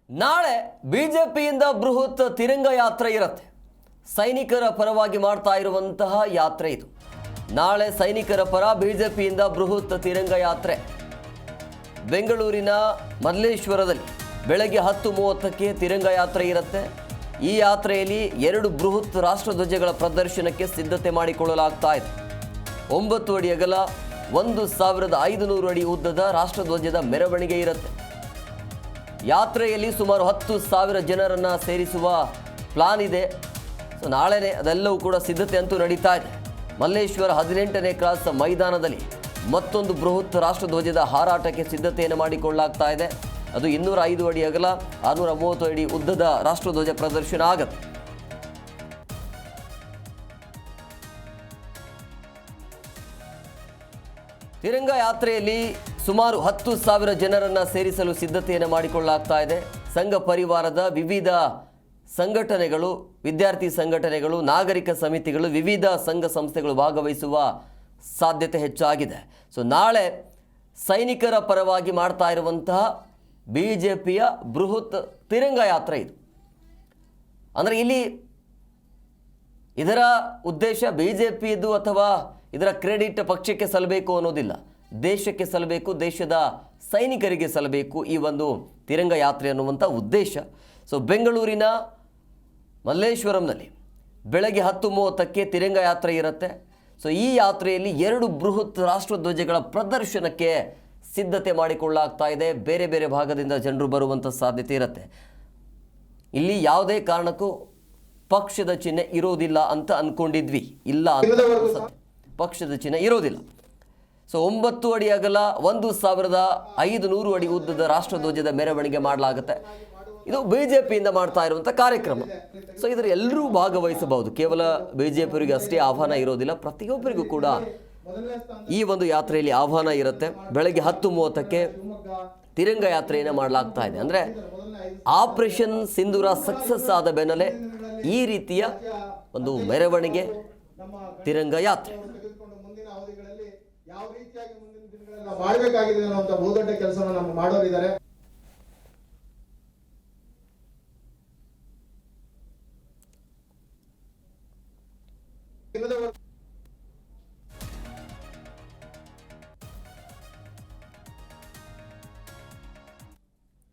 ನಾಳೆ ಬಿಜೆಪಿಯಿಂದ ಬೃಹತ್ ತಿರಂಗ ಯಾತ್ರೆ ಇರುತ್ತೆ. ಸೈನಿಕರ ಪರವಾಗಿ ಮಾಡ್ತಾ ಇರುವಂತಹ ಯಾತ್ರೆ ಇದು. ನಾಳೆ ಸೈನಿಕರ ಪರ ಬಿಜೆಪಿಯಿಂದ ಬೃಹತ್ ತಿರಂಗ ಯಾತ್ರೆ ಬೆಂಗಳೂರಿನ ಮಲ್ಲೇಶ್ವರದಲ್ಲಿ ಬೆಳಗ್ಗೆ 10:30ಕ್ಕೆ ತಿರಂಗ ಯಾತ್ರೆ ಇರುತ್ತೆ. ಈ ಯಾತ್ರೆಯಲ್ಲಿ 2 ಬೃಹತ್ ರಾಷ್ಟ್ರಧ್ವಜಗಳ ಪ್ರದರ್ಶನಕ್ಕೆ ಸಿದ್ಧತೆ ಮಾಡಿಕೊಳ್ಳಲಾಗ್ತಾ ಇದೆ. 9 ಅಡಿ ಅಗಲ 1500 ಅಡಿ ಉದ್ದದ ರಾಷ್ಟ್ರಧ್ವಜದ ಮೆರವಣಿಗೆ ಇರುತ್ತೆ. ಯಾತ್ರೆಯಲ್ಲಿ ಸುಮಾರು 10,000 ಜನರನ್ನು ಸೇರಿಸುವ ಪ್ಲಾನ್ ಇದೆ. ಸೊ ನಾಳೆನೇ ಅದೆಲ್ಲವೂ ಕೂಡ ಸಿದ್ಧತೆ ಅಂತೂ ನಡೀತಾ ಇದೆ. ಮಲ್ಲೇಶ್ವರ 18ನೇ ಕ್ರಾಸ್ ಮೈದಾನದಲ್ಲಿ ಮತ್ತೊಂದು ಬೃಹತ್ ರಾಷ್ಟ್ರಧ್ವಜದ ಹಾರಾಟಕ್ಕೆ ಸಿದ್ಧತೆಯನ್ನು ಮಾಡಿಕೊಳ್ಳಲಾಗ್ತಾ ಇದೆ. ಅದು 205 ಅಡಿ ಅಗಲ 630 ಅಡಿ ಉದ್ದದ ರಾಷ್ಟ್ರಧ್ವಜ ಪ್ರದರ್ಶನ ಆಗುತ್ತೆ. ತಿರಂಗ ಯಾತ್ರೆಯಲ್ಲಿ ಸುಮಾರು 10,000 ಜನರನ್ನು ಸೇರಿಸಲು ಸಿದ್ಧತೆಯನ್ನು ಮಾಡಿಕೊಳ್ಳಲಾಗ್ತಾ ಇದೆ. ಸಂಘ ಪರಿವಾರದ ವಿವಿಧ ಸಂಘಟನೆಗಳು, ವಿದ್ಯಾರ್ಥಿ ಸಂಘಟನೆಗಳು, ನಾಗರಿಕ ಸಮಿತಿಗಳು, ವಿವಿಧ ಸಂಘ ಸಂಸ್ಥೆಗಳು ಭಾಗವಹಿಸುವ ಸಾಧ್ಯತೆ ಹೆಚ್ಚಾಗಿದೆ. ಸೊ ನಾಳೆ ಸೈನಿಕರ ಪರವಾಗಿ ಮಾಡ್ತಾ ಇರುವಂತಹ ಬಿಜೆಪಿಯ ಬೃಹತ್ ತಿರಂಗ ಯಾತ್ರೆ ಇದು. ಅಂದರೆ ಇಲ್ಲಿ ಇದರ ಉದ್ದೇಶ ಬಿಜೆಪಿಯದು ಅಥವಾ ಇದರ ಕ್ರೆಡಿಟ್ ಪಕ್ಷಕ್ಕೆ ಸಲ್ಲಬೇಕು ಅನ್ನೋದಿಲ್ಲ, ದೇಶಕ್ಕೆ ಸಲ್ಲಬೇಕು, ದೇಶದ ಸೈನಿಕರಿಗೆ ಸಲ್ಲಬೇಕು ಈ ಒಂದು ತಿರಂಗ ಯಾತ್ರೆ ಅನ್ನುವಂಥ ಉದ್ದೇಶ. ಸೊ ಬೆಂಗಳೂರಿನ ಮಲ್ಲೇಶ್ವರಂನಲ್ಲಿ ಬೆಳಗ್ಗೆ 10:30ಕ್ಕೆ ತಿರಂಗ ಯಾತ್ರೆ ಇರುತ್ತೆ. ಸೊ ಈ ಯಾತ್ರೆಯಲ್ಲಿ 2 ಬೃಹತ್ ರಾಷ್ಟ್ರಧ್ವಜಗಳ ಪ್ರದರ್ಶನಕ್ಕೆ ಸಿದ್ಧತೆ ಮಾಡಿಕೊಳ್ಳಲಾಗ್ತಾ ಇದೆ. ಬೇರೆ ಬೇರೆ ಭಾಗದಿಂದ ಜನರು ಬರುವಂಥ ಸಾಧ್ಯತೆ ಇರುತ್ತೆ. ಇಲ್ಲಿ ಯಾವುದೇ ಕಾರಣಕ್ಕೂ ಪಕ್ಷದ ಚಿಹ್ನೆ ಇರೋದಿಲ್ಲ ಅಂತ ಅಂದ್ಕೊಂಡಿದ್ವಿ, ಇಲ್ಲ ಅಂತ ಪಕ್ಷದ ಚಿಹ್ನೆ ಇರೋದಿಲ್ಲ. ಸೊ 9 ಅಡಿ ಅಗಲ 1500 ಅಡಿ ಉದ್ದದ ರಾಷ್ಟ್ರಧ್ವಜದ ಮೆರವಣಿಗೆ ಮಾಡಲಾಗುತ್ತೆ. ಇದು ಬಿಜೆಪಿಯಿಂದ ಮಾಡ್ತಾ ಇರುವಂಥ ಕಾರ್ಯಕ್ರಮ. ಸೊ ಇದರ ಎಲ್ಲರೂ ಭಾಗವಹಿಸಬಹುದು. ಕೇವಲ ಬಿಜೆಪಿಯವರಿಗೆ ಅಷ್ಟೇ ಆಹ್ವಾನ ಇರೋದಿಲ್ಲ, ಪ್ರತಿಯೊಬ್ಬರಿಗೂ ಕೂಡ ಈ ಒಂದು ಯಾತ್ರೆಯಲ್ಲಿ ಆಹ್ವಾನ ಇರುತ್ತೆ. ಬೆಳಗ್ಗೆ 10:30ಕ್ಕೆ ತಿರಂಗ ಯಾತ್ರೆಯನ್ನು ಮಾಡಲಾಗ್ತಾ ಇದೆ. ಅಂದರೆ ಆಪರೇಷನ್ ಸಿಂಧೂರ ಸಕ್ಸಸ್ ಆದ ಬೆನ್ನಲ್ಲೇ ಈ ರೀತಿಯ ಒಂದು ಮೆರವಣಿಗೆ, ತಿರಂಗ ಯಾತ್ರೆ. ಯಾವ ರೀತಿಯಾಗಿ ಮುಂದಿನ ದಿನಗಳಲ್ಲಿ ನಾವು ಮಾಡಬೇಕಾಗಿದೆ ಅನ್ನುವಂಥ ಬಹುದೊಡ್ಡ ಕೆಲಸವನ್ನು ನಮ್ಮ ಮಾಡೋರಿದ್ದಾರೆ.